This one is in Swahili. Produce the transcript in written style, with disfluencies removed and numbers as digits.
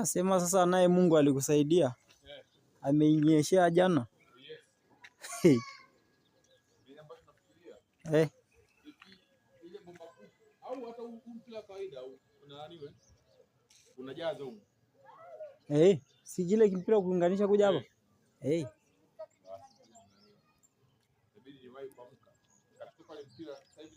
Sema sasa naye Mungu alikusaidia. Ameinyeshea jana. Au hata mpira kawaida unajaza huko. Si kile kimpira kuunganisha kuja hapo. Inabidi niwahi kuamka. Katika pale mpira sasa hivi